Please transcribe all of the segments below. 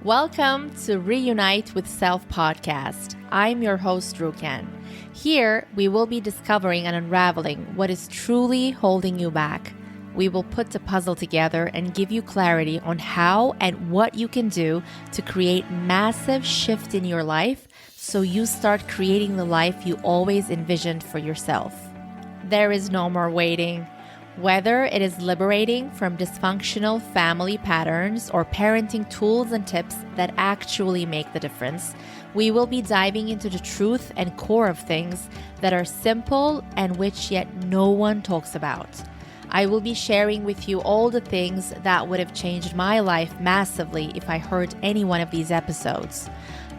Welcome to Reunite with Self podcast. I'm your host, Rukan. Here, we will be discovering and unraveling what is truly holding you back. We will put the puzzle together and give you clarity on how and what you can do to create massive shift in your life so you start creating the life you always envisioned for yourself. There is no more waiting. Whether it is liberating from dysfunctional family patterns or parenting tools and tips that actually make the difference, we will be diving into the truth and core of things that are simple and which yet no one talks about. I will be sharing with you all the things that would have changed my life massively if I heard any one of these episodes.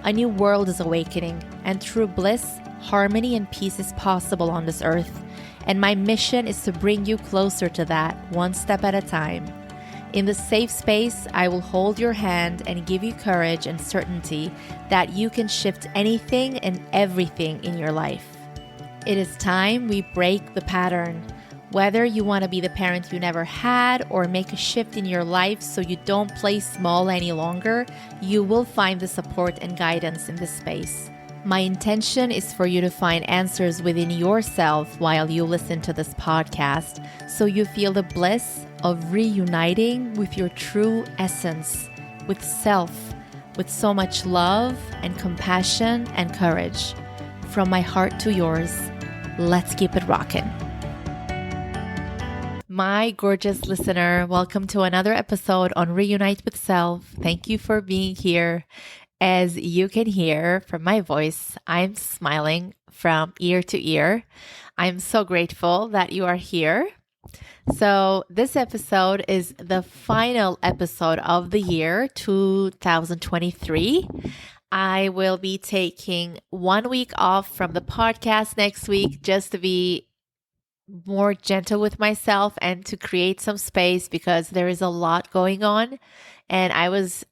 A new world is awakening, and true bliss, harmony, and peace is possible on this earth. And my mission is to bring you closer to that, one step at a time. In this safe space, I will hold your hand and give you courage and certainty that you can shift anything and everything in your life. It is time we break the pattern. Whether you want to be the parent you never had or make a shift in your life so you don't play small any longer, you will find the support and guidance in this space. My intention is for you to find answers within yourself while you listen to this podcast, so you feel the bliss of reuniting with your true essence, with self, with so much love and compassion and courage. From my heart to yours, let's keep it rockin'. My gorgeous listener, welcome to another episode on Reunite with Self. Thank you for being here. As you can hear from my voice, I'm smiling from ear to ear. I'm so grateful that you are here. So this episode is the final episode of the year 2023. I will be taking 1 week off from the podcast next week just to be more gentle with myself and to create some space because there is a lot going on. And I was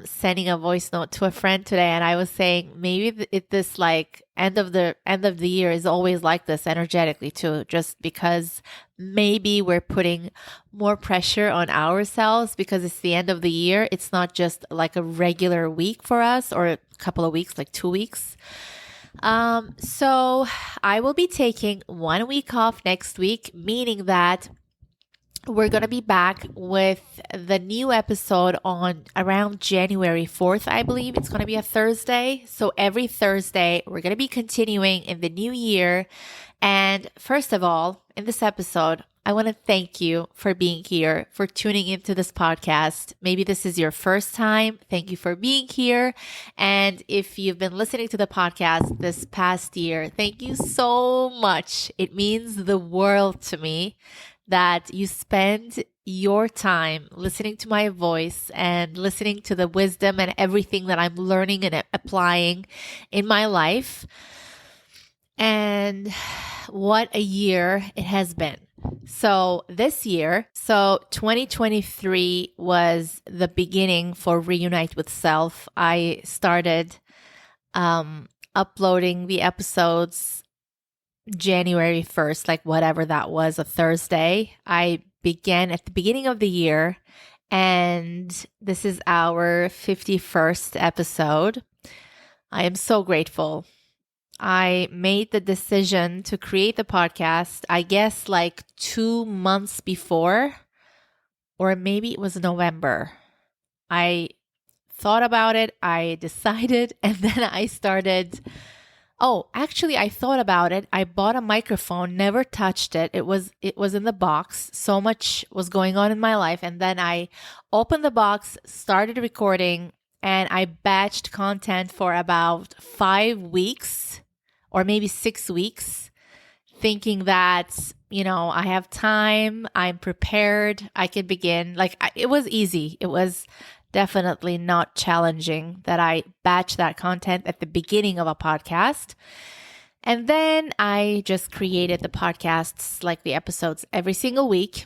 sending a voice note to a friend today, and I was saying maybe this like end of the year is always like this energetically too, just because maybe we're putting more pressure on ourselves because it's the end of the year. It's not just like a regular week for us or a couple of weeks, like 2 weeks. So I will be taking 1 week off next week, meaning that we're going to be back with the new episode on around January 4th, I believe. It's going to be a Thursday. So every Thursday, we're going to be continuing in the new year. And first of all, in this episode, I want to thank you for being here, for tuning into this podcast. Maybe this is your first time. Thank you for being here. And if you've been listening to the podcast this past year, thank you so much. It means the world to me that you spend your time listening to my voice and listening to the wisdom and everything that I'm learning and applying in my life. And what a year it has been. So this year, 2023 was the beginning for Reunite with Self. I started uploading the episodes January 1st, like whatever that was, a Thursday. I began at the beginning of the year, and this is our 51st episode. I am so grateful. I made the decision to create the podcast, I guess like 2 months before, or maybe it was November. I thought about it, I decided, and then I started. Oh, actually, I thought about it. I bought a microphone, never touched it. It was in the box. So much was going on in my life. And then I opened the box, started recording, and I batched content for about 5 weeks or maybe 6 weeks, thinking that, I have time, I'm prepared, I can begin. It was easy. It was definitely not challenging that I batch that content at the beginning of a podcast. And then I just created the podcasts, like the episodes, every single week.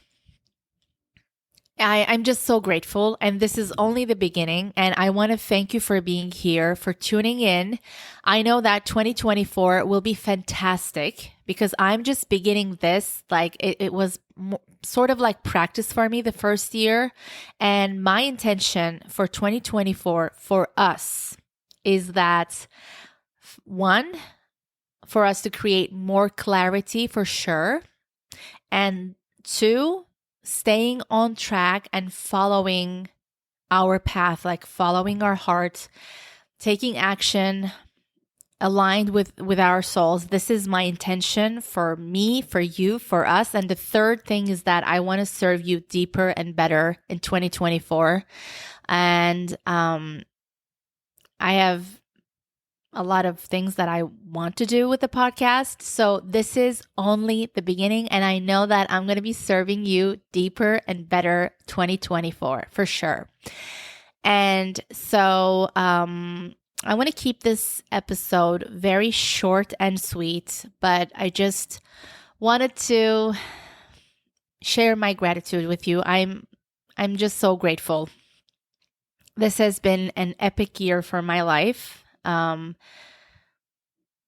I'm just so grateful. And this is only the beginning. And I want to thank you for being here, for tuning in. I know that 2024 will be fantastic because I'm just beginning this. Like it was sort of like practice for me the first year. And my intention for 2024 for us is that, one, for us to create more clarity for sure. And two, staying on track and following our path, like following our heart, taking action aligned with our souls. This is my intention for me, for you, for us. And the third thing is that I want to serve you deeper and better in 2024. And I have a lot of things that I want to do with the podcast. So this is only the beginning. And I know that I'm going to be serving you deeper and better 2024 for sure. And so I want to keep this episode very short and sweet, but I just wanted to share my gratitude with you. I'm just so grateful. This has been an epic year for my life. A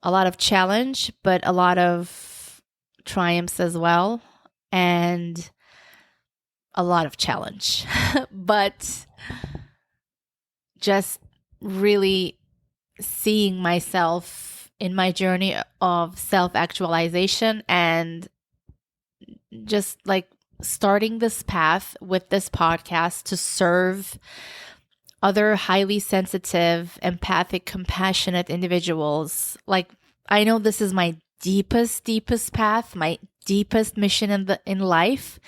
lot of challenge, but a lot of triumphs as well, and a lot of challenge, but just really seeing myself in my journey of self-actualization and just like starting this path with this podcast to serve other highly sensitive, empathic, compassionate individuals. Like, I know this is my deepest path, my deepest mission in life,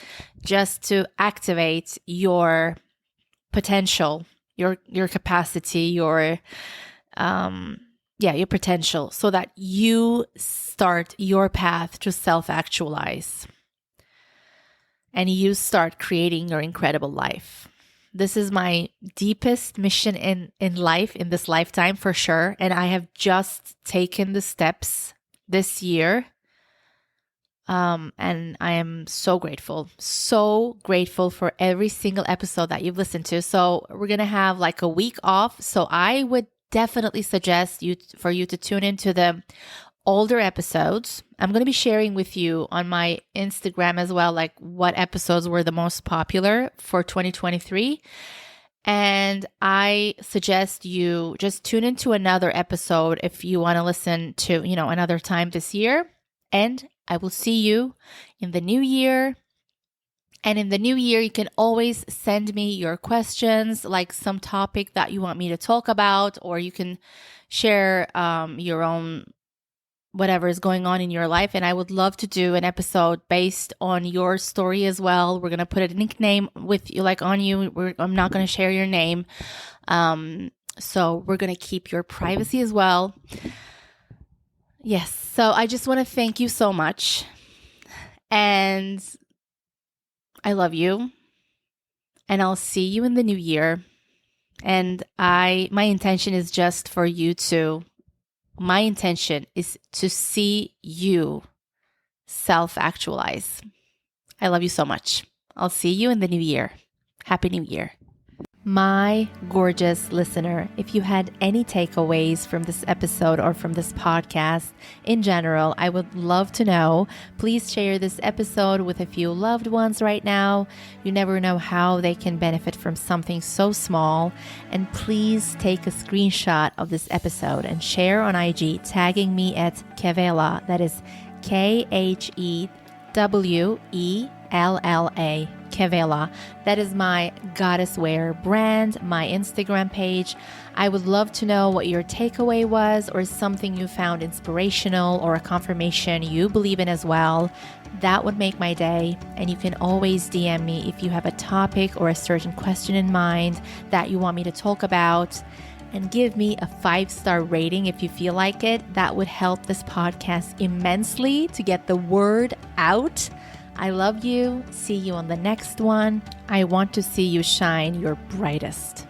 just to activate your potential, your capacity, your potential, so that you start your path to self-actualize and you start creating your incredible life. This is my deepest mission in life, in this lifetime for sure. And I have just taken the steps this year. And I am so grateful for every single episode that you've listened to. So we're going to have like a week off. So I would definitely suggest for you to tune into the older episodes. I'm going to be sharing with you on my Instagram as well, like what episodes were the most popular for 2023. And I suggest you just tune into another episode if you want to listen to, another time this year. And I will see you in the new year. And in the new year, you can always send me your questions, like some topic that you want me to talk about, or you can share your own whatever is going on in your life. And I would love to do an episode based on your story as well. We're going to put a nickname with you, like on you. I'm not going to share your name. So we're going to keep your privacy as well. Yes. So I just want to thank you so much. And I love you. And I'll see you in the new year. And my intention is just for you to My intention is to see you self-actualize. I love you so much. I'll see you in the new year. Happy New Year. My gorgeous listener, if you had any takeaways from this episode or from this podcast in general, I would love to know. Please share this episode with a few loved ones right now. You never know how they can benefit from something so small. And please take a screenshot of this episode and share on IG, tagging me at Khevella. That is Khewella. Khevella. That is my goddess wear brand, my Instagram page. I would love to know what your takeaway was, or something you found inspirational, or a confirmation you believe in as well. That would make my day. And you can always DM me if you have a topic or a certain question in mind that you want me to talk about. And give me a 5-star rating if you feel like it. That would help this podcast immensely to get the word out. I love you. See you on the next one. I want to see you shine your brightest.